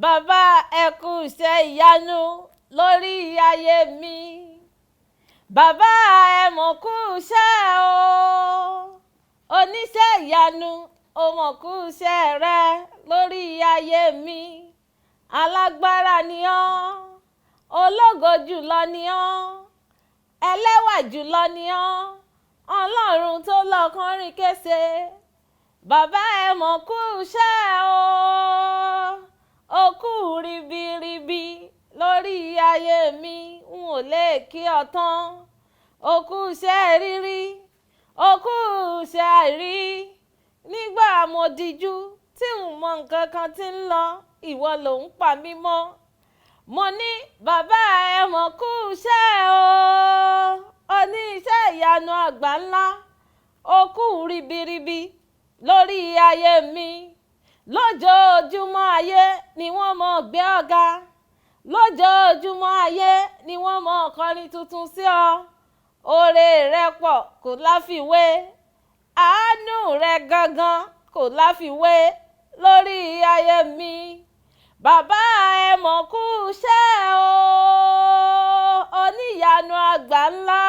Bàbá ẹ kú iṣẹ́ ìyanu lórí ayé mi. Bàbá ẹ mọ̀ kú iṣẹ́ o. Oníṣẹ́ ìyanu o mọ̀ kú iṣẹ́ rẹ lórí ayé mi. Alágbára ni ọ́, ológo jùlọ ni ọ́, ẹlẹ́wà jùlọ ni ọ́, Ọlọ́run tó lọ kọrin kése. Bàbá ẹ mọ̀ kú iṣẹ́ o. Ó kú ribiribi lórí ayé mi, n ò lè kí ọ tán. Ó kú iṣẹ́ rírí, ó kú iṣẹ́ àìrí. Nígbà mo dijú tí n mọ nǹkan kan tí ń lọ, ìwọ ló ń pa mí mọ́. Mo ní bàbá ẹ mọ̀ kú iṣẹ́ o. Oníṣẹ́ ìyanu àgbà ńlá, ó kú ribiribi lórí ayé mi. Lójoojúmọ́ ayé ni wọ́n mọ̀ gbé ọ̀gá. Lójoojúmọ́ ayé ni wọ́n mọ̀ kọrin tuntun sí ọ. Oore rẹ pọ̀ kò láfiwé. Àánú rẹ gangan kò láfiwé lórí ayé mi. Bàbá ẹ mọ̀ kú iṣẹ́ o. Oníyanu àgbà ńlá,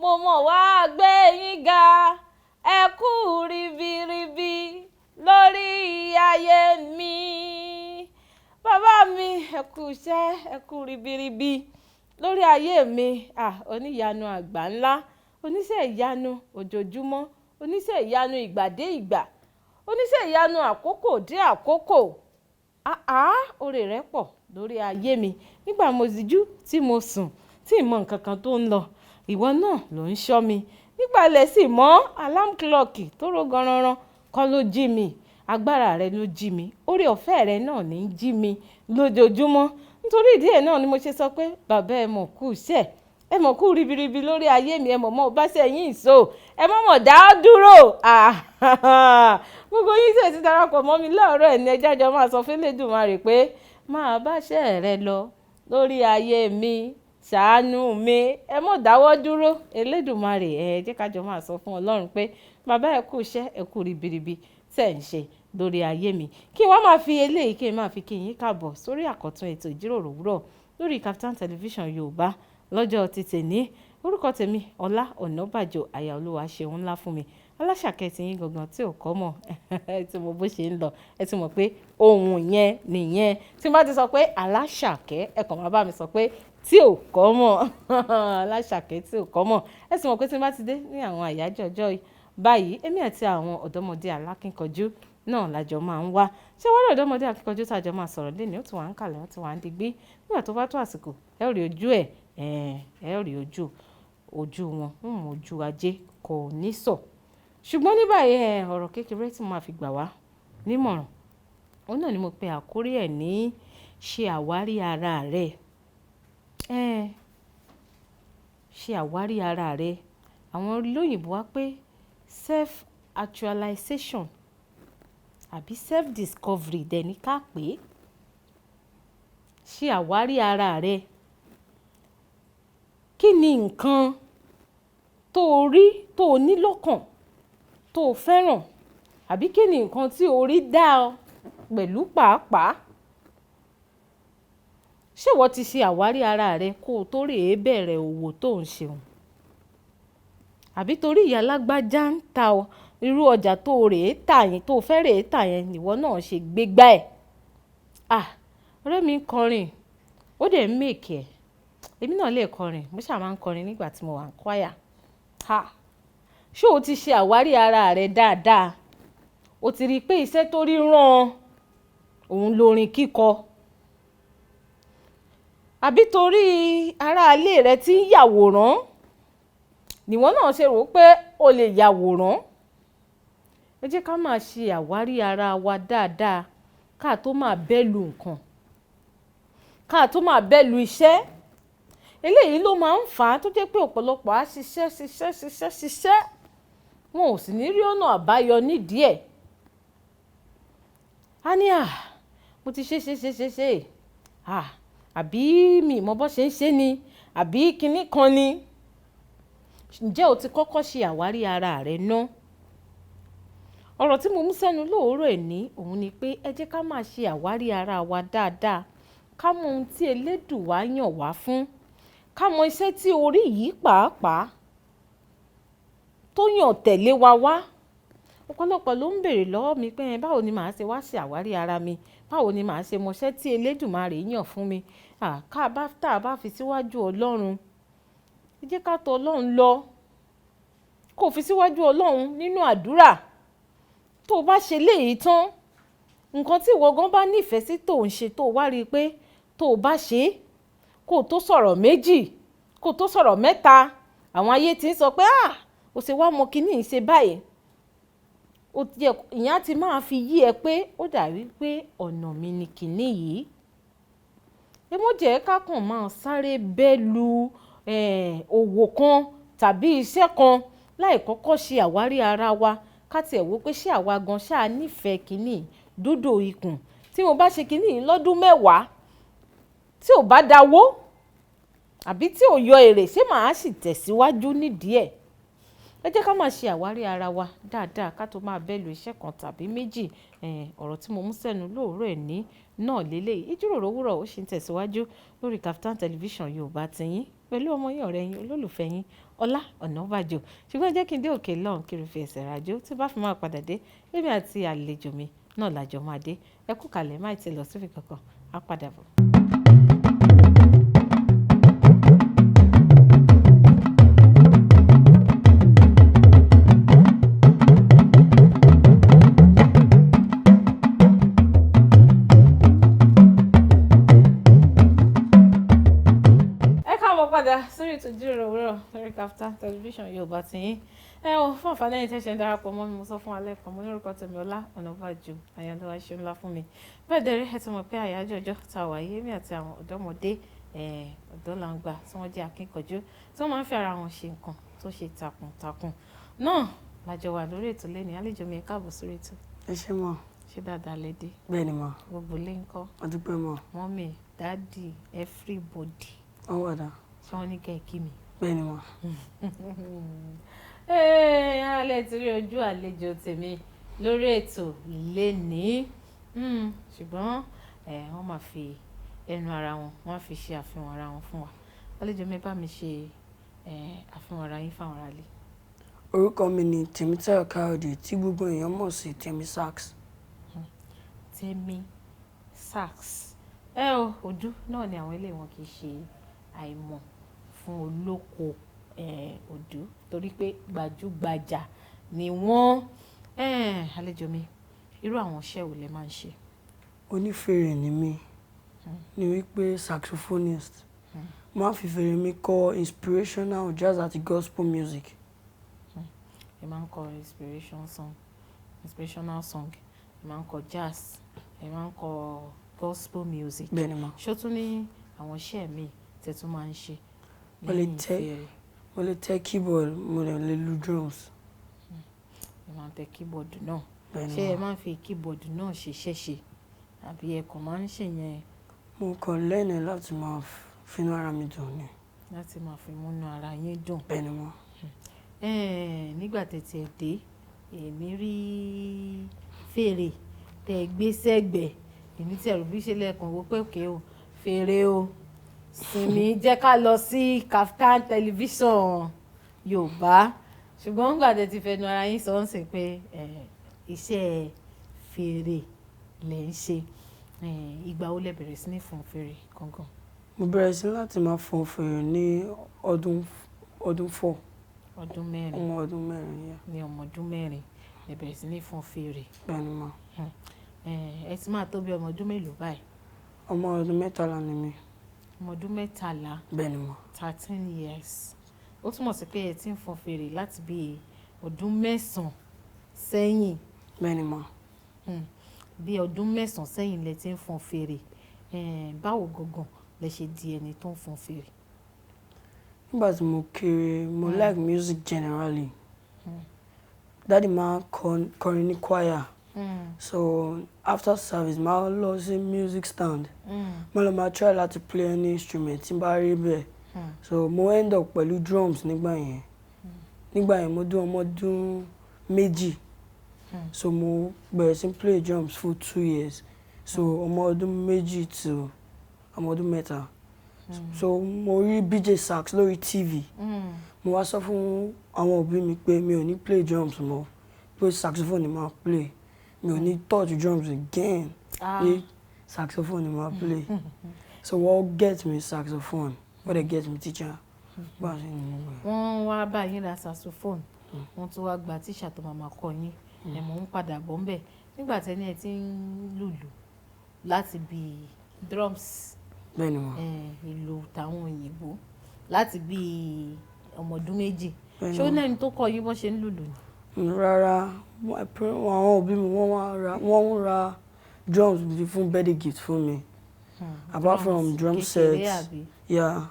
mo mọ̀ wá gbé yín ga. Ẹ kú ribiribi lórí ayé mi. Bàbá mi ẹ kú iṣẹ́, ẹ kú ribiribi lórí ayé mi. Oníyanu àgbà ńlá, oníṣẹ́ ìyanu ojoojúmọ́, oníṣẹ́ ìyanu ìgbà dé ìgbà, oníṣẹ́ ìyanu àkókò dé àkókò. Oore rẹ pọ̀ lórí ayé mi. Nígbà mo dijú tí mo sùn tí n mọ nǹkan kan tó ń lọ, ìwọ náà ló ń ṣọ́ mi. Nígbà ilẹ̀ sì mọ́, alarm clock tó ró ganran kọ́ ló jí mi. Agbára rẹ ló jí mi. Oore ọ̀fẹ́ rẹ náà ní í jí mi lójoojúmọ́. Nítorí ìdí ẹ̀ náà ni mo ṣe sọ pé bàbá ẹ mọ̀ kú iṣẹ́, ẹ mọ̀ kú ribiribi lórí ayé mi. Ẹ mọ̀ bá ṣe yín ìṣó, ẹ mọ̀ dá dúró. Gbogbo yín sì ti darapọ̀ mọ́ mi láàárọ̀ ẹ̀ ní ẹ jájọ máa sọ fún Elédùmarè pé máa bá ṣẹ́ rẹ lọ lórí ayé mi, ṣàánú mi, ẹ mọ̀ dáwọ́ dúró. Elédùmarè ẹ jẹ́ ká jọ máa sọ fún Ọlọ́run pé bàbá ẹ kú iṣẹ́, ẹ kú ribiribi tẹ̀ ń ṣe lórí ayé mi. Kí wọ́n máa fi eléyìí kí n máa fi kí yín káàbọ̀ sórí àkọ́tún ètò ìjíròrò òwúrọ̀ lórí Kaftan Television Yorùbá lọ́jọ́ ti tèní. Orúkọ tèmi Ọlá Ọ̀nàbàjọ́, aya Olúwa ṣeun ńlá fún mi. Aláṣàkẹ́ ti yín gangan tí ò kọ́ mọ̀. Ẹ ti mọ bó ṣe ń lọ, ẹ ti mọ̀ pé ohun yẹn nìyẹn. Tí n bá ti sọ pé Aláṣàkẹ́, ẹ kàn máa bá mi sọ pé tí ò kọ́ mọ̀. Aláṣàkẹ́ tí ò kọ́ mọ̀. Ẹ ti mọ̀ pé tí n bá ti dé ní àwọn àyájọ́ ọjọ́ báyìí, èmi àti àwọn ọ̀dọ́mọdé alákínkanjú náà lájọ máa ń wá. Ṣé wọ́n rí ọ̀dọ́mọdé akínkanjú tá a jọ máa sọ̀rọ̀ lẹ́ni, ó ti wà ń kalẹ̀, ó ti wà ń digbí. Nígbà tó bá tó àsìkò, ẹ ó rí ojú ẹ̀, ẹ ó rí ojú wọn, ojú ajé kò ní sọ. Ṣùgbọ́n ní báyìí ọ̀rọ̀ kékeré tí mo máa fi gbà wá nímọ̀ràn, òun náà ni mo pe àkórí ẹ̀ ní ṣe àwárí ara rẹ. Ṣe àwárí ara rẹ. Àwọn olóyìnbó wá pé self actualization àbí self discovery dẹ̀ ní ká pè é. Ṣe àwárí ara rẹ. Kí ni nǹkan tó rí, tó ní lọ́kàn, tó fẹ́ràn? Àbí kí ni nǹkan tí orí dá ọ pẹ̀lú pàápàá? Ṣé ìwọ ti ṣe àwárí ara rẹ kó o tó rè é bẹ̀rẹ̀ òwò tó ń ṣe òun? Àbí torí ìyá lágbájá ń ta irú ọjà tó rè é tà yẹn, tó fẹ́ rè é tà yẹn, ìwọ náà ṣe gbégbá ẹ̀? Ọ̀rẹ́ mi ń kọrin, ó dẹ̀ ń make ẹ̀. Èmi náà lè kọrin, mo ṣáà máa ń kọrin nígbà tí mo wà ní choir. Ṣé o ti ṣe àwárí ara rẹ dáadáa? O ti rí i pé iṣẹ́ tó rí rán òun lórin kíkọ? Àbí torí aráalé rẹ tí ń yàwòrán nìwọ náà ṣe rò pé o lè yàwòrán? Ẹ jẹ́ ká máa ṣe àwárí ara wa dáadáa ká tó máa bẹ́lù nǹkan, ká tó máa bẹ́lù iṣẹ́. Eléyìí ló máa ń fà á tó jẹ́ pé ọ̀pọ̀lọpọ̀ á ṣiṣẹ́, wọn ò sì ní rí ọ̀nà àbáyọ nídìí ẹ̀. A ní mo ti ṣe. Àbí mi mọ bó ṣe ń ṣe ni, àbí kinní kan ni. Ǹjẹ́ o ti kọ́kọ́ ṣe àwárí ara rẹ ná? ọ̀rọ̀ tí mo mú sẹ́nu lóòrọ̀ ní òun ni pé ẹ jẹ́ ká máa ṣe àwárí ara wa dáadáa, ká mọ ohun tí Elédùwà yàn wá fún, ká mọ iṣẹ́ tí orí yìí pàápàá tó yàn tẹ̀lé wa wá. Ọ̀pọ̀lọpọ̀ ló ń béèrè lọ́wọ́ mi pé báwo ni màá ṣe wá ṣe àwárí ara mi, báwo ni màá ṣe mọṣẹ́ tí Elédùmarè yàn fún mi. Tá a bá fi síwájú Ọlọ́run, ẹ jẹ́ ká tọ̀ Ọlọ́run lọ, kó fi síwájú Ọlọ́run nínú àdúrà. Tó o bá ṣe léyìí tán, nǹkan tí ìwọ gan bá nífẹ̀ẹ́ sí tó ń ṣe, tó o wá rí i pé tó o bá ṣe, kó o tó sọ̀rọ̀ méjì, kó o tó sọ̀rọ̀ mẹ́ta, àwọn ayé ti ń sọ pé o ṣe wá mọ kíní ṣe báyìí. Ìyẹn ti máa fi yí ẹ pé ó dàbí pé ọ̀nà mi ni kíní yìí. Ẹ mọ́ jẹ́ ká kàn máa sáré bẹ́lu òwò kan tàbí iṣẹ́ kan láì kọ́kọ́ ṣe àwárí ara wa, ká tiẹ̀ wò pé ṣé àwa gan ṣáà nífẹ̀ẹ́ kíní dúdò ikùn. Tí mo bá ṣe kíní lọ́dún 10 tí ò bá dáwó àbí tí ò yọ èrè, ṣé màá sì tẹ̀síwájú nídìí ẹ̀? Ẹ jẹ́ ká máa ṣe àwárí ara wa dáadáa ká tó máa bẹ́lu iṣẹ́ kan tàbí méjì. Ọ̀rọ̀ tí mo mú sẹ́nu lóòrọ̀ ní náà lélẹ̀. Ìjíròrò òwúrọ̀ ó ṣì ń tẹ̀síwájú lórí Kaftan Television Yorùbá tiyín pẹ̀lú ọmọ yín, ọ̀rẹ́ yín, olólùfẹ́ yín Ọlá Ọ̀nàbàjọ. Ṣùgbọ́n jẹ́ kí n dé òkè lọ́hùn kí n fi ẹsẹ̀ rajó, tí bá fi máa padà dé, èmi àti àlejò mi náà làjọ máa dé. Ẹ kú kalẹ̀, má ti lọ síbi kankan, á padà bọ̀. Sórí ètò ìjíròrò òwúrọ̀ lórí Kaftan Television Yorùbá tiyín. Fún àǹfààní ẹ̀yin tẹ́ṣẹ̀ ń darapọ̀ mọ́ mi, mo sọ fún wa lẹ́ẹ̀kan, mo ní orúkọ tèmi Ọlá Ọ̀nàbàjọ, àyànlọ́wọ́ ṣe ńlá fún mi. Bẹ́ẹ̀ dẹ̀rẹ́ ẹ ti mọ̀ pé àyájọ́ ọjọ́ tá a wà yé mi àti àwọn ọ̀dọ́mọdé ọ̀dọ́langba tí wọ́n jẹ́ akíkanjú, tí wọ́n máa ń fi ara wọn ṣe nǹkan tó ṣe takuntakun náà lájọ wà lórí ètò lẹ́ni. Àlejò mi, ẹ káàbọ̀ sórí ètò. Ẹ ṣé mọ̀. Ṣé dáadáa lẹ dé? Bẹ́ẹ̀ ni mà. Gbogbo ilé ńkọ́? A dúpẹ́ mọ̀. Mọ́mì, dádì, everybody. Wọ́n wà dá. Ṣé wọ́n ní kẹ́ ẹ kí mi? Bẹ́ẹ̀ ni mà. Alẹ́ ti rí ojú àlejò tèmi lórí ètò lẹ́ni. Ṣùgbọ́n wọ́n máa fi ẹnu ara wọn, wọ́n á fi ṣe àfihàn ara wọn fún wa. Àlejò mi, bá mi ṣe àfihàn ara yín fáwọn ará ilé. Orúkọ mi ni Tèmítáyọ̀ Káyọ̀dé tí gbogbo èèyàn mọ̀ sí Tèmi Sax. Tèmi Sax. Ojú náà ni àwọn ilé wọn kì í ṣe àìmọ̀ fún olóko odù, torí pé gbajúgbajà ni wọ́n. Àlejò mi, irú àwọn iṣẹ́ wo lẹ máa ń ṣe? Onífèrè ni mí, ni wípé saxophonist. Máa fi fèrè mi kọ inspirational jazz àti gospel music. Ẹ máa ń kọ inspirational song, ẹ máa ń kọ jazz, ẹ máa ń kọ gospel music. Bẹ́ẹ̀ ni mà. Ṣó tún ní àwọn iṣẹ́ mi tẹ́ tún máa ń ṣe? Mo lè tẹ keyboard, mo lè lu drums. Ẹ máa ń tẹ keyboard náà. Bẹ́ẹ̀ ni Ṣé ẹ mà. máa ń fi keyboard náà ṣiṣẹ́ àbí ẹ kàn máa ń ṣe yẹn Mo kàn lẹ́nu láti máa finú ara mi dùn ni. láti máa fi múnú ara yín dùn? Bẹ́ẹ̀ ni mà. Nígbà tẹ̀tí ẹ̀ dé, èmi rí fèrè tẹ́ gbé sẹ́gbẹ̀ẹ́, èmi tí ẹ̀rù bí ṣe lẹ́ẹ̀kan wò pé òkè o, fèrè o, sinmi jẹ́ ká lọ sí Kaftan Television Yorùbá. Ṣùgbọ́n nígbà tẹ́ ti fẹnu ara yín sọ ń sìn pé iṣẹ́ fèrè lẹ̀ ń ṣe, ìgbà wo lẹ bẹ̀rẹ̀ sí ní fọn fèrè gangan? Mo bẹ̀rẹ̀ sí láti máa fọn fèrè ní ọdún 4. Ọdún 4. Ọmọ ọdún 4 yẹn. Ní ọmọ ọdún 4 lẹ bẹ̀rẹ̀ sí ní fọn fèrè. Bẹ́ẹ̀ ni mà. Ẹ ti máa tó bí ọmọ ọdún mélòó báyìí? Ọmọ ọdún 13 ni mí. Ọmọ ọdún 13. Bẹ́ẹ̀ ni mà. 13 years. Ó túmọ̀ sí pé ẹ ti ń fọn fèrè láti bí ọdún 9 sẹ́yìn. Bẹ́ẹ̀ ni mà. Bí ọdún 9 sẹ́yìn lẹ ti ń fọn fèrè. Báwo gangan lẹ ṣe di ẹni tó ń fọn fèrè? Nígbà tí mo kéré, mo like music generally. Daddy máa kọrin ní choir. So after service, máa lọ sí music stand. Mo lọ máa try láti play any instrument tí n bá rí bẹ́ẹ̀. So mo end up pẹ̀lú drums nígbà yẹn. Nígbà yẹn mo dún ọmọ ọdún 2. so mo bẹ̀rẹ̀ sí play drums for 2 years so ọmọ ọdún méjì to ọmọ ọdún mẹ́ta so mo rí BJ Sax lórí TV mo wá sọ fún àwọn òbí mi pé mi ò ní play drums mọ́ pé saxophone ni màá play mi ò ní touch drums again pé saxophone ni màá play so wọ́n get me saxophone wọ́n dẹ̀ get me teacher bá a ṣe ń mú ẹ. wọ́n wá bá yín ra saxophone wọ́n tún wá gba tíṣà tó máa kọ́ yín mò ń padà bọ̀ ńbẹ̀ nígbà tẹ́ni ẹ ti ń lùlù láti bí drums bẹ́ẹ̀ni wọn. ìlù tàwọn òyìnbó láti bí ọmọ ọdún méjì ṣé ó náà ní tó kọ́ yín bó ṣe ń lùlù ni. rárá àwọn òbí mi wọ́n ń ra drums fún birthday gift fún mi apart from drum set yeah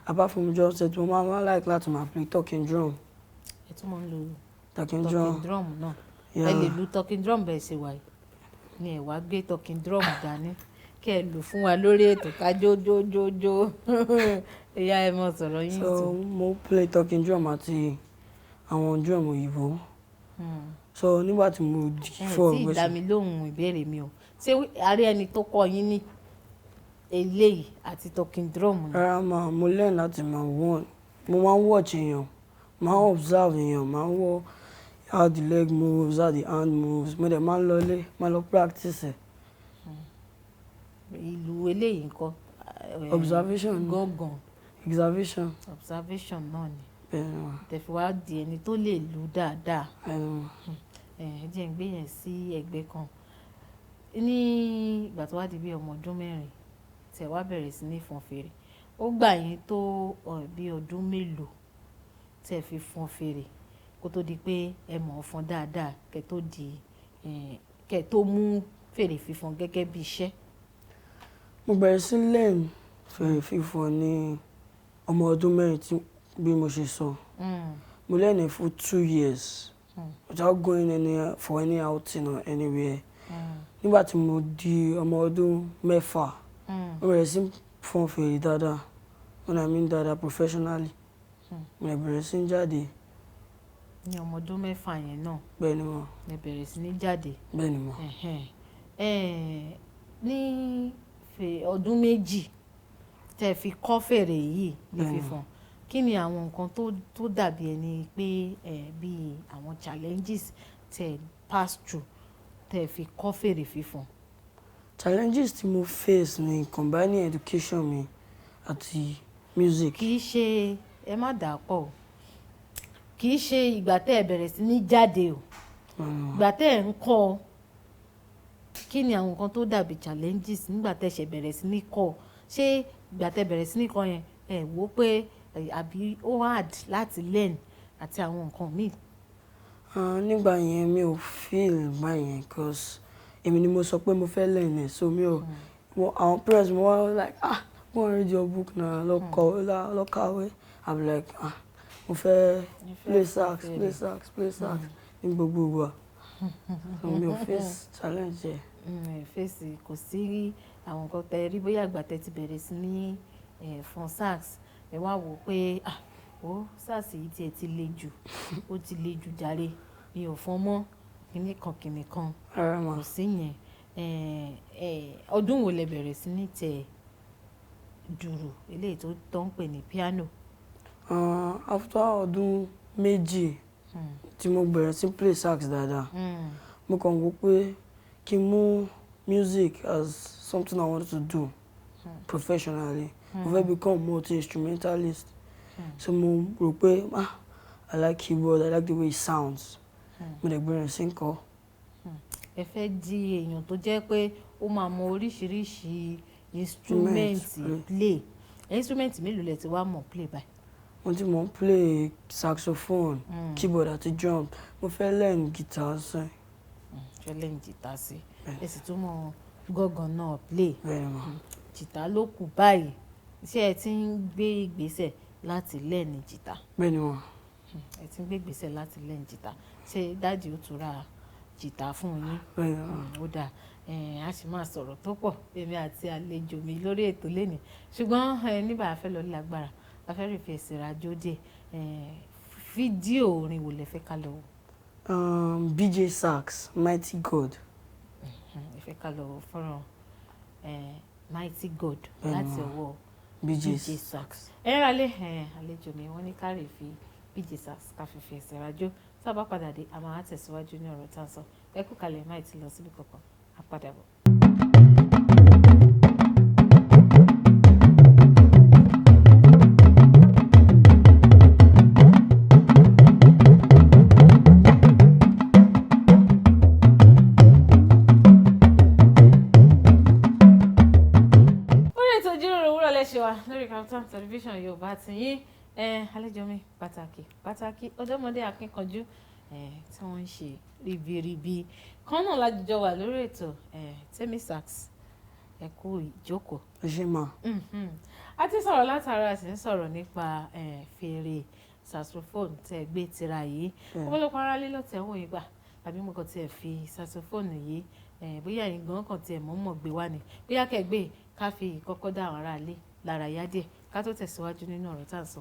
apart from drum set mo máa like láti máa play talking drum. ẹ tún máa ń lo talking drum náà ẹ lè lu talking drum bẹ́ẹ̀ ṣe wáyé ni ẹ wá gbé talking drum dání kí ẹ lò fún wa lórí ètò ká jójójójó ìyá ẹ mọ sọ̀rọ̀ yín so mo play talking drum àti àwọn drum òyìnbó so nígbà tí mo fọ tí ìdá mi lóhùn ìbéèrè mi o ṣé àárẹ ẹni tó kọ́ yín ní eléyìí àti talking drum ni. rárá mo learn láti máa mo máa ń watch èèyàn máa ń observe èèyàn máa ń wọ how the leg moves how the hand moves mo dẹ̀ máa ń lọlé máa lọ practice ẹ̀. ìlú eléyìí nǹkan. observation gángan observation náà ni bẹ́ẹ̀ni tẹ̀fí wá di ẹni tó lè lù dáadáa jẹ́ ń gbé yẹn sí ẹgbẹ́ kan ní ìgbà tó wá di bí ọmọ ọdún mẹ́rin tẹ̀ wá bẹ̀rẹ̀ sí ní fọn fèrè ó gbà yín tó bí ọdún mélòó tẹ̀ fi fọn fèrè kó tó di pé ẹ mọ̀ ọ́ fọn dáadáa kẹ́ tó mú fèrè fífọn gẹ́gẹ́ bí iṣẹ́. mo bẹ̀rẹ̀ sí learn fèrè fífọn ní ọmọ ọdún mẹ́rin tí bí mo ṣe sọ mo learn it for 2 years without going for any outing or anywhere nígbà tí mo di ọmọ ọdún mẹ́fà mo bẹ̀rẹ̀ sí fọn fèrè dáadáa when I mean dáadáa professionally mo bẹ̀rẹ̀ sí jáde. ní ọmọ ọdún mẹ́fà yẹn náà bẹ́ẹ̀ni mo ẹ bẹ̀rẹ̀ sí ní jáde. bẹ́ẹ̀ni mo. ní ọdún méjì tẹ́ fi kọ́ fèrè yìí ní fífọn kí ni àwọn nǹkan tó dàbí ẹni pé bí àwọn challenges tẹ́ pass through tẹ́ fi kọ́ fèrè fífọn. challenges tí mo face ni combining education mi àti music. kì í ṣe ẹ má dà pọ̀ o kì í ṣe ìgbà tẹ́ ẹ bẹ̀rẹ̀ sí ní jáde o ìgbà tẹ́ ẹ ń kọ́ kí ni àwọn nǹkan tó dàbí challenges nígbà tẹ́ ṣe bẹ̀rẹ̀ sí ní kọ́ ṣé ìgbà tẹ́ bẹ̀rẹ̀ sí ní kọ́ yẹn ẹ wò pé àbí ó hard láti learn àti àwọn nǹkan míì. nígbà yẹn mi ò feel báyẹn cause èmi ni mo sọ pé mo fẹ́ learn ẹ̀ so mi ò àwọn parents mi wọ́n like go and read your book na lọ kàwé I'm like mo fẹ́ play sax ní gbogbo ìgbà so mi ò face challenge yẹn. fèsì kò sí àwọn nǹkan tẹ rí bóyá àgbà tẹ ti bẹ̀rẹ̀ sí ní fọn sax ẹ wá wò pé sax yìí tiẹ̀ ti le jù ó ti le jù jàre mi ò fọn mọ́ kìnnì kan kò sí yẹn ọdún wo lẹ bẹ̀rẹ̀ sí ní tẹ dùrù eléyìí tó ń pè ní piano. after ọdún méjì tí mo bẹ̀rẹ̀ sí play sax dáadáa mo kàn wò pé kí n mú music as something I wanted to do professionally mo fẹ́ become multi-instrumentalist so mo rò pé I like keyboard I like the way it sounds mo dẹ̀ bẹ̀rẹ̀ sí kọ́. ẹ fẹ́ di èèyàn tó jẹ́ pé ó máa mọ oríṣiríṣi instrument play instrument mélòó lẹ ti wá mọ̀ play báyìí. mo ti mọ̀ play saxophone keyboard àti drum mo fẹ́ learn guitar sí. fẹ́ learn guitar sí ẹ sì tún mọ̀ gángan náà play jìtá ló kù báyìí ṣé ẹ ti ń gbé ìgbésẹ̀ láti learn jìtá. bẹ́ẹ̀ni wọn. ẹ ti ń gbé ìgbésẹ̀ láti learn jìtá ṣé dáàdi ó tún ra jìtá fún yín. bẹ́ẹ̀ni wọn. ó dáa a sì máa sọ̀rọ̀ tó pọ̀ èmi àti àlejò mi lórí ètò lẹ́nìí ṣùgbọ́n nígbà afẹ́ lọ lágbára afẹ́ rè fi ẹsẹ̀ rajò dé fídíò orin wò lẹ fẹ́ ká lọ wò. BJ Sax, Mighty God. Ìfẹ́ ká lọ fọ́nrán Mighty God Bẹ́ẹ̀ni láti ma. ọwọ́ BJ BJ Sax. Ẹ̀rọ àlejò mi wọ́n ní káre fi BJ Sax ká fi fi ẹsẹ̀ rájò. Tá a bá padà dé, a máa tẹ̀síwájú ní ọ̀rọ̀ tá a sọ. Ẹ kú kalẹ̀ máì tí lọ síbi kankan. A padà bọ̀. Lórí Kaftan television Yorùbá ti yín àlejò mi pàtàkì ọ̀dọ́mọdé akínkanjú tí wọ́n ń ṣe ribiribi kan náà lájọjọ wà lórí ètò Temi Sax ẹ kú ìjókòó. Ẹ ṣé ma. A ti sọ̀rọ̀ látara a sì ń sọ̀rọ̀ nípa fèrè saxophone tẹ́ gbé tira yìí ọ̀pọ̀lọpọ̀ ara lílọ tẹ̀ wọ́n yìí gbà tàbí mo kàn tiẹ̀ fi saxophone yìí bóyá ìgbọ̀n kan tiẹ̀ mọ̀ gbé wá ni bóyá kẹ́gbẹ́ ká fi kọ́kọ́ dá àwọn ará ilé lára yá díẹ̀ ká tó tẹ̀síwájú nínú ọ̀rọ̀ tá à ń sọ.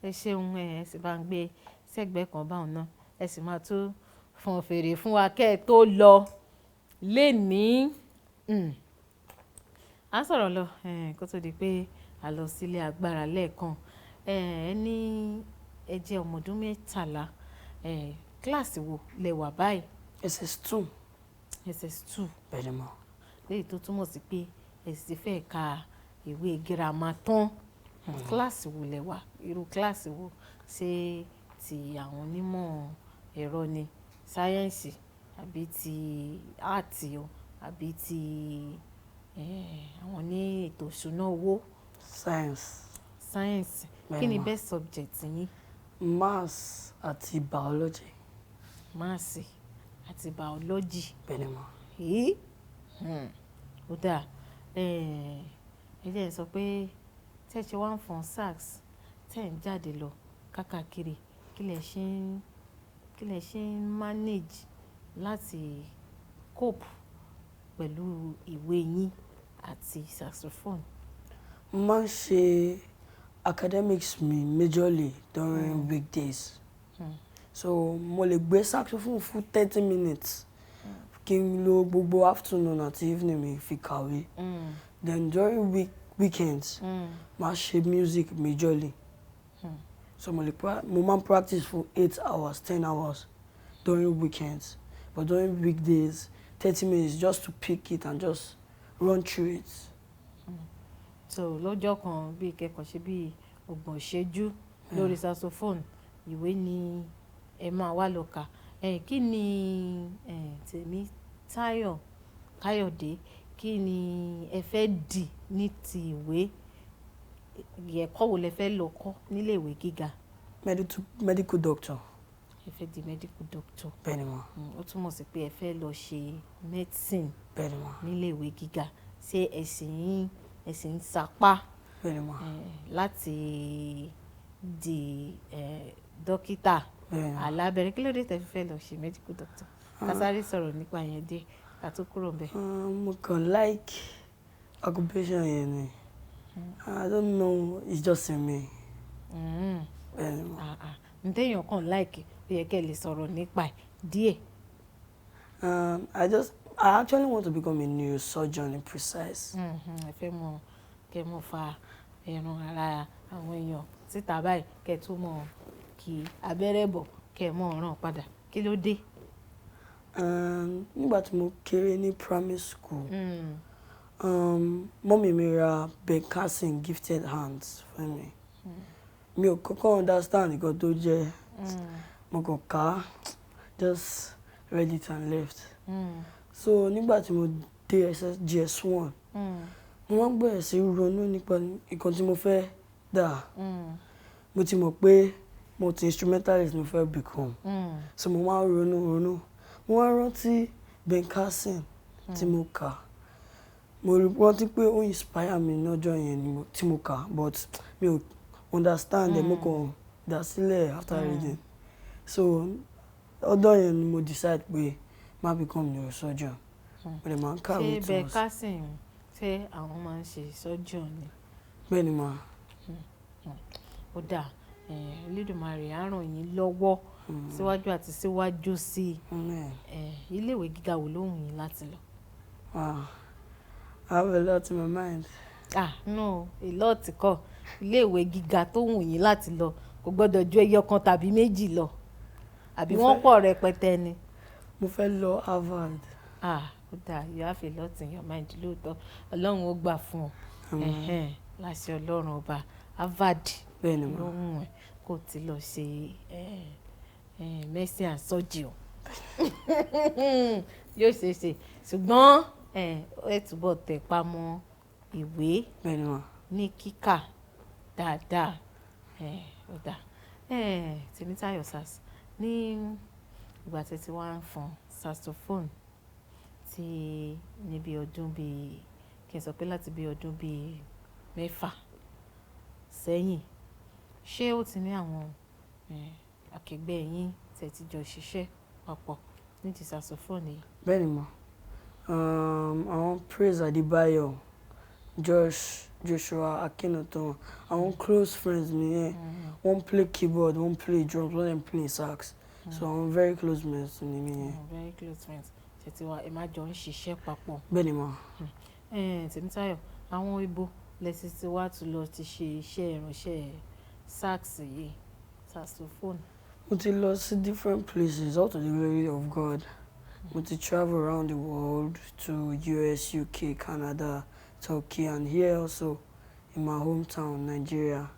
Ẹ ṣeun ẹ sì bá ń gbé sẹ́gbẹ̀ẹ́ kan báwọn náà ẹ sì máa tó fọn fèrè fún wa kẹ́ ẹ tó lọ lénìí. À ń sọ̀rọ̀ lọ kó tó di pé a lọ sílé agbára lẹ́ẹ̀kan ẹ ní ẹ jẹ́ ọmọ ọdún 13 kíláàsì wo lẹ wà báyìí? SS2. SS2. Bẹ́ẹ̀ni ma. Léyìí tó túmọ̀ sí pé ẹ sì fẹ́ ka ìwé girama tán. Kíláàsì wo lẹ wà? Irú kíláàsì wo? Ṣé ti àwọn onímọ̀ ẹ̀rọ ni, sáyẹ́ǹsì àbí ti áàtì o àbí ti àwọn ní ètò ìṣúná owó? Sáyẹ́ǹsì. Kí ni best subject yín? Maths àti biology. Maths àti biology. Bẹ́ẹ̀ni ma. Ó dáa ẹ jẹ́ sọ pé tẹ́ ṣe wá ń fọn sax tẹ́ ń jáde lọ káàkiri kí lẹ ṣe ń manage láti cope pẹ̀lú ìwé yín àti saxophone? Mo máa ń ṣe academics mi majorly during weekdays. So mo lè gbé saxophone fún 30 minutes kí n lo gbogbo afternoon àti evening mi fi kàwé. Then during weekends máa ṣe music majorly. So mo máa practice for 8 hours 10 hours during weekends, but during weekdays 30 minutes just to pick it and just run through it. So lọ́jọ́ kan bí kẹ́kọ̀ọ́ ṣe bí 30 ìṣẹ́jú lórí saxophone ìwé ni ẹ máa wá lọ kà. Kí ni Tèmítáyọ̀ Káyọ̀dé kí ni ẹ fẹ́ dì ní ti ìwé? Ẹ̀kọ́ wo lẹ fẹ́ lọ kọ́ nílé ìwé gíga? Medical doctor. Ẹ fẹ́ di medical doctor. Bẹ́ẹ̀ni ma. Ó túmọ̀ sí pé ẹ fẹ́ lọ ṣe medicine. Bẹ́ẹ̀ni ma. Nílé ìwé gíga. Ṣé ẹ̀sìn ń sapá? Bẹ́ẹ̀ni ma. Láti di dókítà alábẹ́rẹ́. Kí ló dé tẹ́ fẹ́ lọ ṣe medical doctor? Ká sáré sọ̀rọ̀ nípa yẹn dé ká tó kúrò ńbẹ̀. Mo kàn like occupation yẹn ni. I don't know, it's just in me. ní téèyàn kàn like ó yẹ kẹ́ lè sọ̀rọ̀ nípa ẹ̀ díẹ̀. I actually want to become a neurosurgeon in precise. Ẹ fẹ́ mọ̀ kẹ́ mọ̀ fa ẹran ara àwọn èèyàn síta báyìí kẹ́ tó mọ̀ kí abẹ́rẹ́ bọ̀ kẹ́ mọ̀ ràn padà kí ló dé. Nígbà tí mo kéré ní primary school, mọ́mì mi ra Ben Carson gifted hands fún mi. Mi ò kọ́kọ́ understand nǹkan tó jẹ́, mo kàn ká just read it and left. So nígbà tí mo dé GS1, mo máa ń bẹ̀rẹ̀ sí ronú nípa nǹkan tí mo fẹ́ dà. Mo ti mọ̀ pé multi-instrumentalist mo fẹ́ become. So mo máa ń ronú. Mo wá rántí Ben Carson tí mo kà. Mo rántí pé ó inspire mi lọ́jọ́ yẹn tí mo kà, but mi ò understand ẹ̀, mo kàn dá sílẹ̀ after reading. So ọjọ́ yẹn ni mo decide pé má become neurosurgeon. Mo dẹ̀ máa ń kàwé ṣé Ben Carson ṣé àwọn máa ń ṣe surgeon ni. Bẹ́ẹ̀ ni mà. Ó dáa, Olódùmarè á ràn yín lọ́wọ́ síwájú àti síwájú sí i. Ilé ìwé gíga wo ló wù yín láti lọ? I have a lot in my mind. No, a lot kọ́. Ilé ìwé gíga tó wù yín láti lọ kò gbọ́dọ̀ ju ẹyọ kan tàbí méjì lọ. Àbí wọ́n pọ̀ rẹpẹtẹ ni. Mo fẹ́ lọ Harvard. Ó dáa, you have a lot in your mind lóòótọ́. Ọlọ́run ó gbà fún ọ. Láṣẹ Ọlọ́run ọba Harvard ló wù ẹ́ kó ti lọ ṣe medicine and surgery. Yóò ṣe é ṣe ṣùgbọ́n ẹ túbọ̀ tẹ̀ pa mọ́ ìwé ní kíkà dáadáa. Ó dáa. Tèmítáyọ̀ Sars, ní ìgbà tí ti wá ń fọn saxophone tí níbi ọdún bíi kí n sọ pé láti bí ọdún bíi 6 sẹ́yìn, ṣé ó ti ní àwọn akẹgbẹ́ yín tẹ́ ti jọ ṣiṣẹ́ papọ̀ nídìí saxophone yìí? Bẹ́ẹ̀ ni mà. Àwọn Praise Adébáyọ̀, Joshua Akinoton, àwọn close friends mi yẹn, wọ́n play keyboard, wọ́n play drums, wọ́n dem play sax. So àwọn very close friends ni mi yẹn. Very close friends. Ṣètì wa ẹ máa jọ ń ṣiṣẹ́ papọ̀. Bẹ́ẹ̀ ni mà. Tèmítáyọ̀, àwọn ibo lẹ́sìn tí wàá tún lọ ti ṣe iṣẹ́ ìránṣẹ́ sax yìí, saxophone? Mo ti lọ sí different places, all to the glory of God. Mo ti travel around the world to US, UK, Canada, Turkey, and here also in my hometown, Nigeria.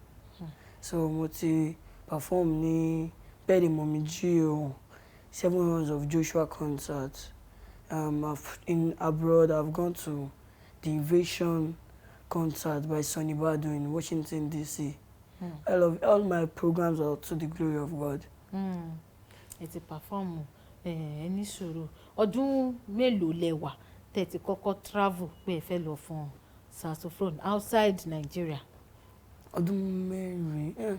So mo ti perform ní Bẹ́ẹ̀ni Mọ̀mí G.O. 7 rounds of Joshua concerts. Abroad, I've gone to the Invasion concert by Sonny Badu in Washington, D.C. All my programs are to the glory of God. Ẹ ti perform ní sùúrù. Ọdún mélòó lẹ wà tẹ́ ti kọ́kọ́ travel pé ẹ fẹ́ lọ fún saxophone outside Nigeria? Ọdún 9.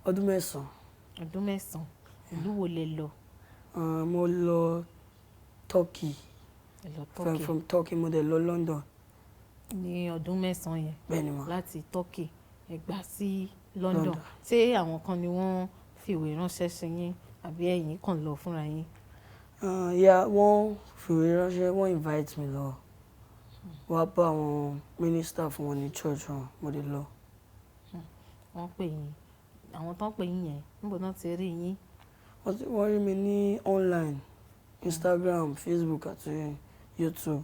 Ọdún 9. Ìlú wo lẹ lọ? Mo lọ Turkey. From Turkey mo dẹ̀ lọ London. Ní ọdún 9 yẹn? Bẹ́ẹ̀ ni mà. Láti Turkey ẹ gbà sí London. Ṣé àwọn kan ni wọ́n fìwé ránṣẹ́ sí yín àbí ẹ̀yin kàn lọ fúnra yín? Wọ́n fìwé ránṣẹ́, wọ́n invite mi lọ. Wá bá àwọn minister fún wọn ní church wọn, mo dẹ̀ lọ. Wọ́n pè yín, àwọn tán pè yín yẹn níbo náà ti rí yín? Wọ́n rí mi ní online, Instagram, Facebook àti YouTube.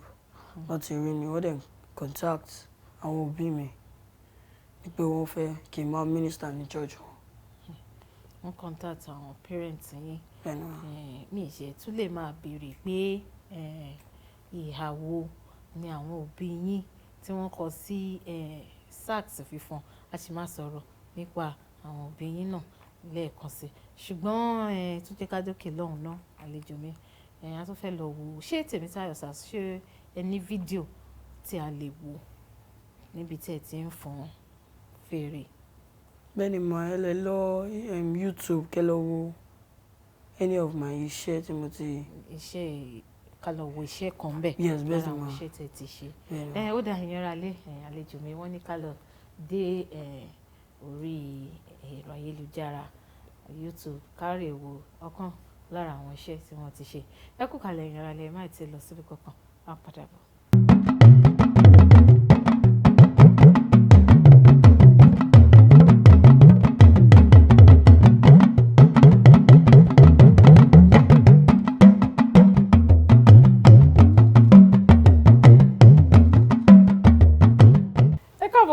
Wọ́n ti rí mi, wọ́n dẹ̀ contact àwọn òbí mi pé wọ́n fẹ́ kí n máa minister ní church wọn. Wọ́n contact àwọn parents yín. Mi ṣe tún lè máa béèrè pé ìhà wo ni àwọn òbí yín tí wọ́n kọ sí sax fífọn. A sì máa sọ̀rọ̀ nípa àwọn òbí yín náà lẹ́ẹ̀kan sí. Ṣùgbọ́n tún jẹ́ ká dókè lọ́hùn náà àlejò mi. A tún fẹ́ lọ wo ṣé Tèmítáyọ̀ Sars ṣé ẹ ní fídíò tí a lè wo níbi tí ẹ ti ń fọn fèrè? Bẹ́ẹ̀ ni mà, ẹ lè lọ YouTube kẹ́ lọ wo any of my iṣẹ́ tí mo ti. Iṣẹ́ ká lọ wo iṣẹ́ kan bẹ́ẹ̀. Yes, bẹ́ẹ̀ ni mà. Iṣẹ́ tẹ́ ti ṣe. Ó dá ìyẹn ra lé àlejò mi wọ́n ní ká lọ dé orí ẹ̀rọ ayélujára YouTube kárí wo ọ̀kan lára àwọn iṣẹ́ tí wọ́n ti ṣe. Ẹ kú kalẹ̀ ẹ̀yin ará ilé, ẹ má tí ì lọ síbi kankan, á padà bọ̀.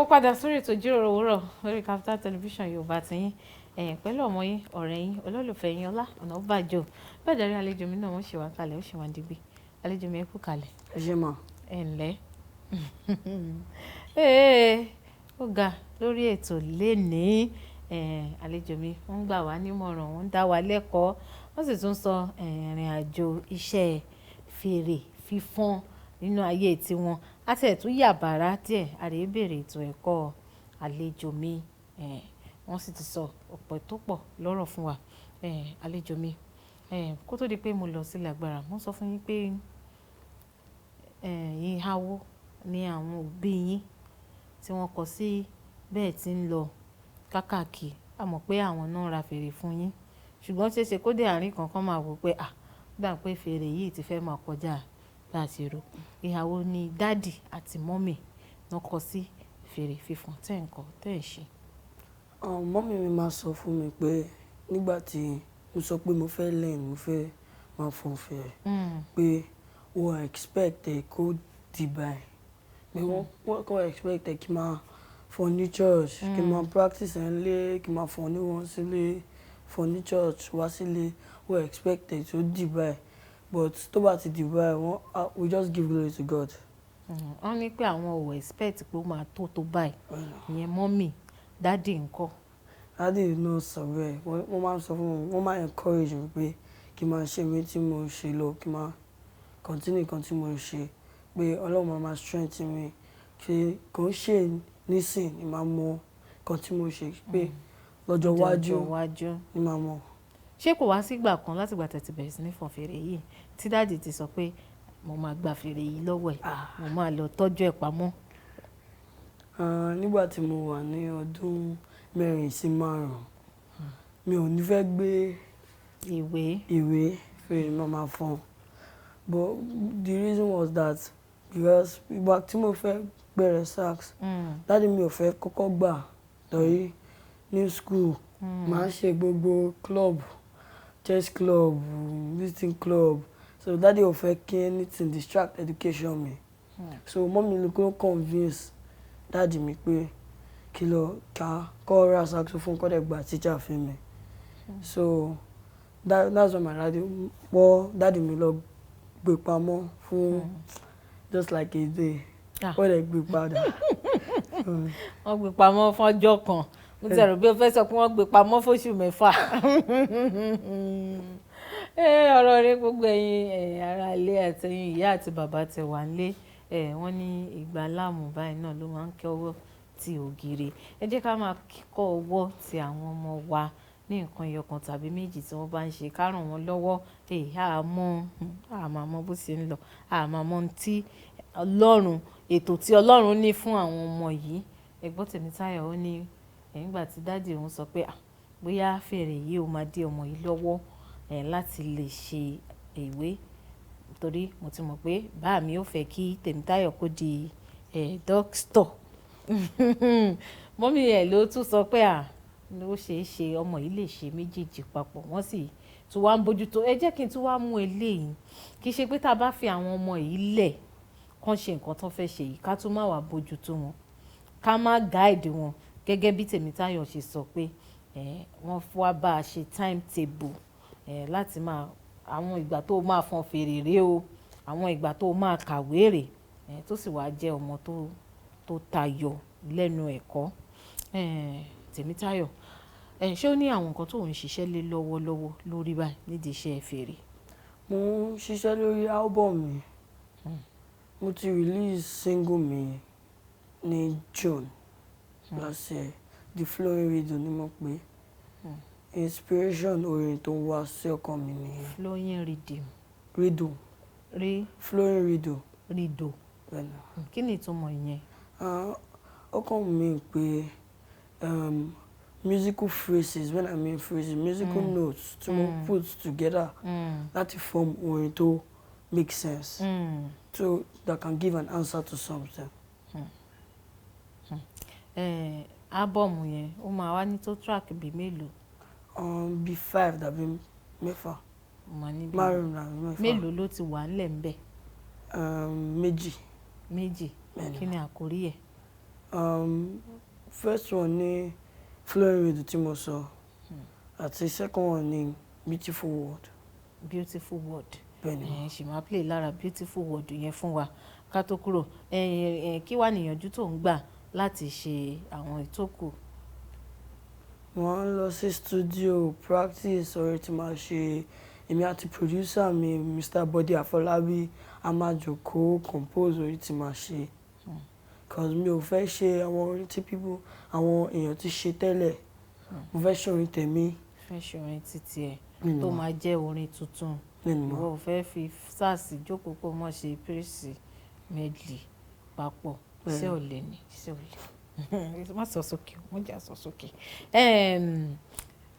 Padà sórí ètò ìjíròrò òwúrọ̀ lórí Kaftan television Yorùbá tiyín pẹ̀lú ọmọ yín ọ̀rẹ́ yín olólùfẹ́ yín Ọlá Ọ̀nàbàjọ́. Bẹ́ẹ̀ darí àlejò mi náà wọ́n ṣe wá kalẹ̀ ó ṣe wá digbí. Àlejò mi ẹ kú kalẹ̀. ẹ ṣé mà. Ẹ ǹlẹ́. Ó ga lórí ètò lénìí. Àlejò mi wọ́n ń gbà wá nímọ̀ràn, wọ́n ń dá wa lẹ́kọ̀ọ́, wọ́n sì tún sọ ìrìn àjò iṣẹ́ fèrè fífọ́n nínú ayé tiwọn. Àti ẹ̀ tún yà bàrá díẹ̀ àrè bèrè ètò ẹ̀kọ́ àlejò mi. Wọ́n sì ti sọ ọ̀pọ̀ tó pọ̀ lọ́rọ̀ fún wa. Àlejò mi kó tó di pé mo lọ sílẹ̀ agbára mo sọ fún yín pé ìhàwó ni àwọn òbí yín tí wọ́n kọ sí bẹ́ẹ̀ tí ń lọ kákàkiri. A mọ̀ pé àwọn náà ra fèrè fún yín ṣùgbọ́n ṣeéṣe kó dé àárín kankan máa wò pé gbà pé fèrè yìí ti fẹ́ máa kọjá bá a ṣe rò. Ìhàwó ni dádì àti mọ́mì wọ́n kọ sí fèrè fífọ́n tẹ́ ń kọ tẹ́ ń ṣe. Mọ́mì mi máa sọ fún mi pé nígbà tí mo sọ pé mo fẹ́ learn, mo fẹ́ máa fọn fèrè pé wọ́n expect ẹ kó di báyìí. Pé wọ́n kọ́ expect ẹ kí n máa fọn ní church, kí n máa practice ẹ̀ nílé, kí n máa fọn ní wọn sílé, fọn ní church wá sílé. Wọ́n expect ẹ tó di báyìí. But tó bá ti di báyìí, we just give glory to God. Wọ́n ní pé àwọn ò expect pé ó máa tó báyìí. Ìyẹn mọ́mì, dádì ńkọ́? Dádì náà sọ bẹ́ẹ̀. Wọ́n máa ń sọ fún mi, wọ́n máa encourage mi pé kí n máa ṣe mi tí mo ṣe lọ, kí n máa continue nǹkan tí mo ṣe. Pé Ọlọ́run máa strength mi. Pé kò ń ṣe nísìn ni màá mọ nǹkan tí mo ṣe. Pé lọ́jọ́ iwájú ni màá mọ̀. Ṣé kò wá sígbà kan láti ìgbà tẹ́ ti bẹ̀rẹ̀ sí ní fọn fèrè yìí tí dádì ti sọ pé mo máa gba fèrè yìí lọ́wọ́ ẹ̀, mo máa lọ tọ́jú ẹ̀ pamọ́? Nígbà tí mo wà ní ọdún 4 sí 5, mi ò ní fẹ́ gbé ìwé fèrè máa fọn. But the reason was that because ìgbà tí mo fẹ́ bẹ̀rẹ̀ sax, dádì mi ò fẹ́ kọ́kọ́ gbà torí ní school máa ń ṣe gbogbo club, chess club, visiting club. So daddy ò fẹ́ kí anything distract education mi. So mommy ló convince daddy mi pé kí lọ kọ́ ra saxophone kọ́ dẹ̀ gba teacher fún mi. So that's why my daddy mi lọ gbé pamọ́ fún just like a day. Wọ́n dẹ̀ gbé padà. Wọ́n gbé pamọ́ fún ọjọ́ kan. Mo ti rò bí o fẹ́ sọ pé wọ́n gbé pamọ́ fóṣù 6. Ọ̀rọ̀ rẹ gbogbo ẹ̀yin ará ilé àti ẹ̀yin ìyá àti bàbá tẹ́ wà nílé. Wọ́n ní ìgbà láàmú báyìí náà ló máa ń kẹ́ ọwọ́ ti ògiri. Ẹ jẹ́ ká máa kọ́ ọwọ́ ti àwọn ọmọ wa ní nǹkan ẹyọkan tàbí méjì tí wọ́n bá ń ṣe ká ràn wọ́n lọ́wọ́. Àmọ́ bó ṣe ń lọ, àmọ́ tí Ọlọ́run, ètò tí Ọlọ́run ní fún àwọn ọmọ yìí. Ẹ̀gbọ́n Tèmítáyọ̀ ó ní nígbà tí dádì òun sọ pé bóyá fèrè yìí ó máa dé ọmọ yìí lọ́wọ́ láti lè ṣe ìwé torí mo ti mọ̀ pé bàá mi ò fẹ́ kí Tèmítáyọ̀ kó di dókítà. Mọ́mí ẹ̀ ló tún sọ pé ó ṣeé ṣe ọmọ yìí lè ṣe méjèèjì papọ̀. Wọ́n sì tún wá ń bójútó. Ẹ jẹ́ kí n tún wá mú eléyìí. Kì í ṣe pé tá a bá fi àwọn ọmọ yìí lẹ̀ kán ṣe nǹkan tó fẹ́ ṣe yìí ká tún má wá bójútó wọn, ká má guide wọn gẹ́gẹ́ bí Tèmítáyọ̀ ṣe sọ pé wọ́n wá bá a ṣe timetable láti máa àwọn ìgbà tó máa fọn fèrè rèé o, àwọn ìgbà tó máa kàwé rèé tó sì wá jẹ́ ọmọ tó tayọ lẹ́nu ẹ̀kọ́. Tèmítáyọ̀ ṣé ó ní àwọn nǹkan tó ń ṣiṣẹ́ lé lọ́wọ́lọ́wọ́ lórí báyìí nídìí iṣẹ́ fèrè? Mo ń ṣiṣẹ́ lórí album mi. Mo ti release single mi ní June last year. The Flowing Riddle ni mo pè. Inspiration orin tó ń wá sí ọkàn mi nìyẹn. Flowing Riddle. Flowing Riddle. Riddle. Kí ni ìtumọ̀ ìyẹn? Ọkàn mi pé musical phrases, when I mean phrases, musical notes tí mo put together láti form orin tó make sense. So that can give an answer to something. Ábọ̀mù yẹn ó máa wá ní tó track bíi mélòó? Bí 5 tàbí 6. Mà níbi Márùn-ún tàbí 6. mélòó ló ti wà ńlẹ̀ ńbẹ̀? 2. Méjì. Kí ni àkórí ẹ̀? First one ni Flowing Rhythm tí mo sọ. Àti second one ni Beautiful World. Beautiful World. Bẹ́ẹ̀ni. Ṣì máa play lára Beautiful World yẹn fún wa ká tó kúrò. Kí wá níyànjú tó ń gbà láti ṣe àwọn ìtókù? Wọ́n ń lọ sí studio practice orin tí màá ṣe. Èmi àti producer mi Mr. Bode Afolabi a máa jókòó compose orin tí màá ṣe. Cause mi ò fẹ́ ṣe àwọn orin tí àwọn èèyàn ti ṣe tẹ́lẹ̀. Mo fẹ́ ṣe orin tèmi. Fẹ́ ṣe orin títí ẹ̀ tó máa jẹ́ orin tuntun. Ìwọ ò fẹ́ fi SARS jókòó kó mọ̀ ṣe praise medley papọ̀. Iṣẹ́ ọ̀lẹ ni, iṣẹ́ ọ̀lẹ. Má sọ sókè, wọ́n jà sọ sókè.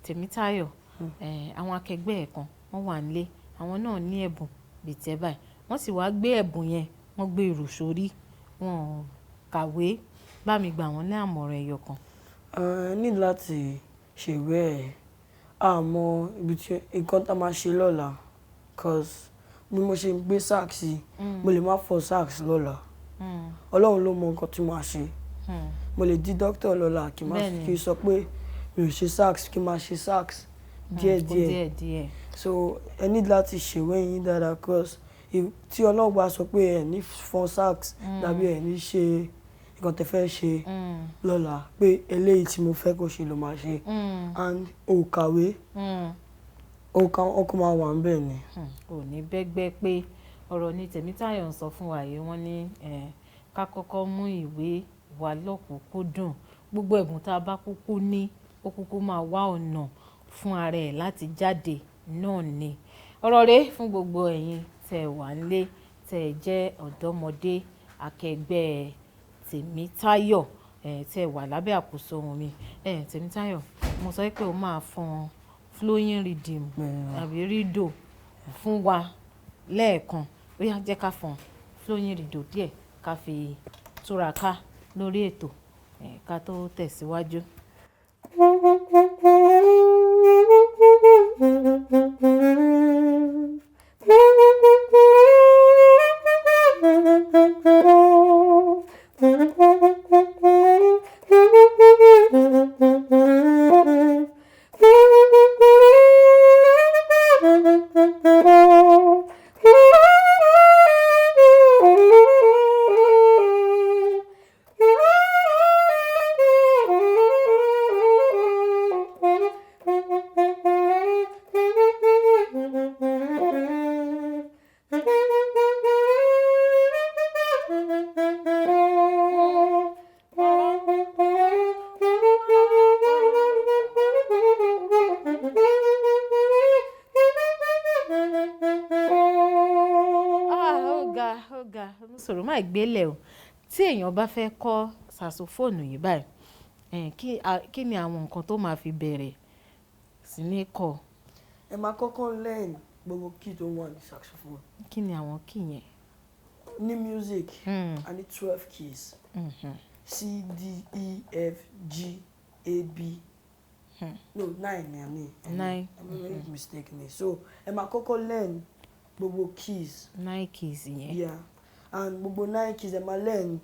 Tèmítáyọ̀, àwọn akẹgbẹ́ ẹ̀ kan wọ́n wà nílé, àwọn náà ní ẹ̀bùn bíi tẹ́ báyìí. Wọ́n sì wá gbé ẹ̀bùn yẹn, wọ́n gbé èrò sórí. Wọ́n kàwé, bá mi gbà wọ́n ní àmọ̀ràn ẹyọ kan. Ní láti ṣèwé ẹ̀, àmọ́ ibi tí nǹkan tá máa ṣe lọ́la. Cause bí mo ṣe ń gbé sax sí, mo lè má fọ sax lọ́la. Ọlọ́run ló mọ nǹkan tí màá ṣe. Mo lè di doctor lọ́la kí n sọ pé mi ò ṣe sax, kí n máa ṣe sax díẹ̀díẹ̀. So ẹ ní láti ṣèwé yín dáadáa cause tí Ọlọ́run bá sọ pé ẹ ní fọ sax tàbí ẹ ní ṣe nǹkan tẹ́ fẹ́ ṣe lọ́la pé eléyìí tí mo fẹ́ kó ṣe ló máa ṣe. And o kàwé, ọkọ̀ máa wà ń bẹ̀ ni. Kò ní bẹ́gbẹ́ pé ọ̀rọ̀ ni Tèmítáyọ̀ ń sọ fún wa yìí. Wọ́n ní ká kọ́kọ́ mú ìwé wa lọ́kùnkúndùn. Gbogbo ẹ̀bùn tá a bá kúkú ní, ó kúkú máa wá ọ̀nà fún ara ẹ̀ láti jáde náà ni. Ọ̀rọ̀ rèé fún gbogbo ẹ̀yin tẹ́ wà nílé, tẹ́ jẹ́ ọ̀dọ́mọdé akẹgbẹ́ Tèmítáyọ̀, tẹ́ wà lábẹ́ àkóso ohùn mi. Tèmítáyọ̀, mo sọ pé o máa fọn Flowing Rhythm àbí Rido fún wa lẹ́ẹ̀kan. Ó yá jẹ́ ká fọn Flowing Rhythm díẹ̀ ká fi túraká lórí ètò ká tó tẹ̀síwájú. Sọ̀rọ̀ má gbélé o. Tí èèyàn bá fẹ́ kọ́ saxophone yìí báyìí, kí ni àwọn nǹkan tó máa fi bẹ̀rẹ̀ sí ní kọ́? Ẹ máa kọ́kọ́ learn gbogbo key tó wà ní saxophone. Kí ni àwọn key yẹn? Ní music, a ní 12 keys. C, D, E, F, G, A, B. No, 9 ni a ní. 9. I'm making a mistake ni. So ẹ máa kọ́kọ́ learn gbogbo keys. 9 keys yẹn. Yeah. And gbogbo 9 keys ẹ máa learn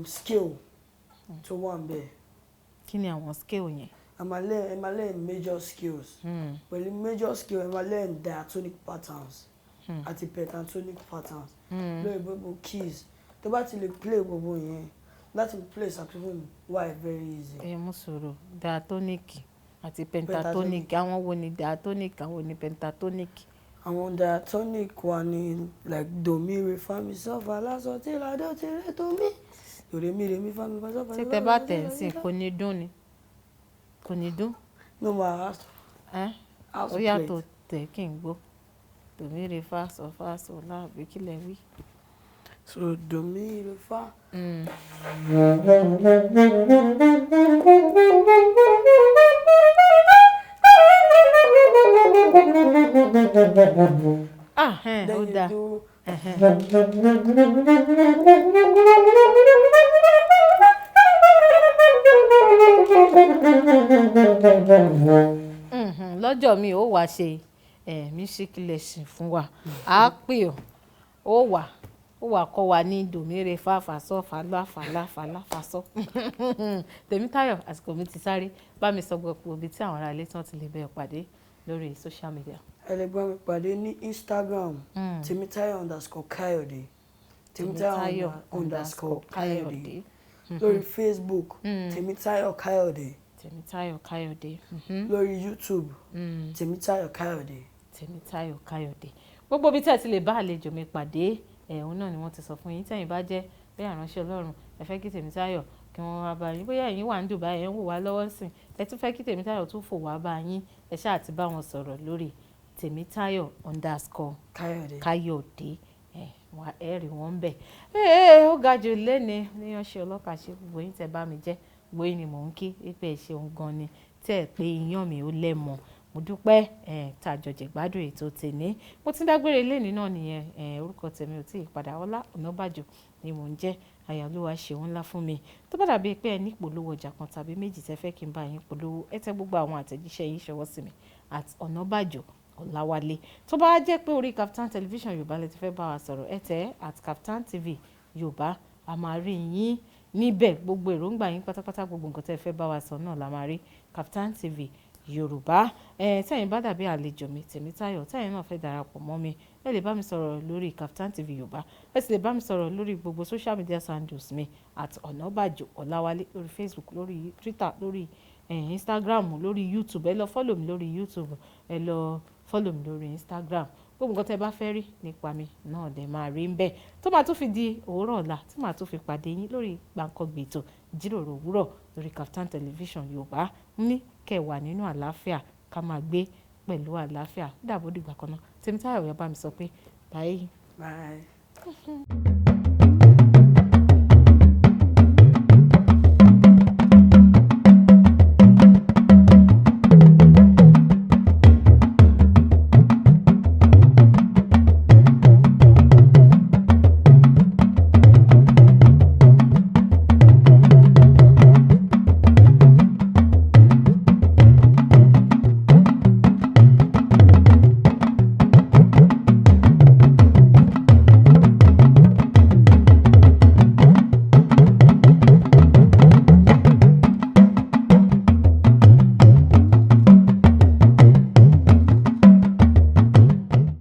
scale tó wà ńbẹ̀. Kí ni àwọn scale yẹn? Ẹ máa learn major scales. Pẹ̀lú major scale ẹ máa learn diatonic patterns àti pentatonic patterns. Lórí gbogbo keys. Tó bá ti lè play gbogbo yẹn, láti play saxophone wà very easy. Mo sọ̀rọ̀ diatonic àti pentatonic. Àwọn wo ni diatonic, àwọn wo ni pentatonic? Àwọn diatonic wà ní like do mi re fa mi so fa la so ti la do ti re to mi. Do re mi fa mi fa so fa. Ṣé tẹ bá tẹ̀ sí kò ní dún ni? Kò ní dún? No ma ask. Ó yàtọ̀ tẹ̀ kí n gbọ́. Do mi re fa so la àbí kí lẹ wí? So do mi re fa. Ó Then you dáa. do. Lọ́jọ́ mi ó wá ṣe music lesson fún wa. A pè ọ́, ó wà kọ́ wa ní dòmíre fá fàsọ́ fàlá fàlá fàlá fàsọ́. Tèmítáyọ̀, àsìkò mi ti sáré. Bá mi sọ gbogbo ibi tí àwọn ará ilé tán ti lè bẹ̀ pàdé lórí social media. Ẹ lè bá mi pàdé ní Instagram Temitayo_Kayode. Temitayo_Kayode. Lórí Facebook Temitayo Kayode. Tèmítáyọ̀ Káyọ̀dé. Lórí YouTube Temitayo Kayode. Tèmítáyọ̀ Káyọ̀dé. Gbogbo ibi tí ẹ ti lè bá àlejò mi pàdé òun náà ni wọ́n ti sọ fún yín. Tẹ́yin bá jẹ́ bẹ́ẹ̀ àránṣẹ́ Ọlọ́run ẹ fẹ́ kí Tèmítáyọ̀ kí wọ́n wá bá yín, bóyá ẹ̀yin wà ní Dubai ẹ̀ ń wò wá lọ́wọ́ sìn ẹ tún fẹ́ kí Tèmítáyọ̀ tún fò wá bá yín, ẹ ṣáà ti bá wọn sọ̀rọ̀ lórí Tèmítáyọ̀_Káyọ̀dé. Ẹ rí wọn bẹ̀. Ó ga jù lẹ́ni ní ọṣẹ ọlọ́kàṣe gbogbo yín tẹ́ bá mi jẹ́ gbogbo yín ni mò ń kí pé ẹ ṣeun gan ni tẹ́ ẹ pé iyán mi ó lẹ́mọ̀. Mo dúpẹ́ tá a jọjẹ̀ gbádùn ètò tèmi. Mo ti ń dágbére lẹ́ni náà nìyẹn. Orúkọ tèmi ò tí ì padà. Ọlá Ọ̀nàbàjò ni mò ń jẹ́. Àyàlúwa ṣeun ńlá fún mi. Tó bá dàbí pé ẹ ní ìpolówó ọjà kan tàbí méjì tẹ́ fẹ́ kí n bá yín polówó, ẹ tẹ gbogbo àwọn àtẹ̀jíṣẹ́ yín ṣọwọ́ sí mi @Ọ̀nàbàjò Ọláwálé. Tó bá jẹ́ pé orí Kaftan Television Yorùbá lẹ ti fẹ́ bá wa sọ̀rọ̀, ẹ tẹ̀ @Kaftan TV Yorùbá. A máa rí yín níbẹ̀. Gbogbo èròǹgbà yín pátápátá, gbogbo nǹkan tẹ́ fẹ́ bá wa sọ náà la máa rí Kaftan TV Yorùbá. Tẹ́yin bá dàbí àlejò mi Tèmítáyọ̀, tẹ́yin náà fẹ́ darapọ̀ mọ́ mi, ẹ lè bá mi sọ̀rọ̀ lórí Kaftan TV Yorùbá. Ẹ sì lè bá mi sọ̀rọ̀ lórí gbogbo social media handles mi @Ọ̀nàbàjò Ọláwálé lórí Facebook, lórí Twitter, lórí Instagram, lórí YouTube. Ẹ lọ follow mi lórí YouTube, ẹ lọ follow mi lórí Instagram. Gbogbo nǹkan tẹ́ bá fẹ́ rí nípa mi náà dẹ̀ máa rí ń bẹ̀. Tó máa tún fi di òwúrọ̀ ọ̀la tí màá tún fi pàdé yín lórí gbàǹkangbè ètò ìjíròrò òwúrọ̀ lórí Kaftan Television Yorùbá. Ní kẹ́ wà nínú àlàáfíà, ká máa gbé pẹ̀lú àlàáfíà. Dàbọ̀ dìgbà kan náà. Tèmítáyọ̀ yẹn bá mi sọ pé bye. Bye.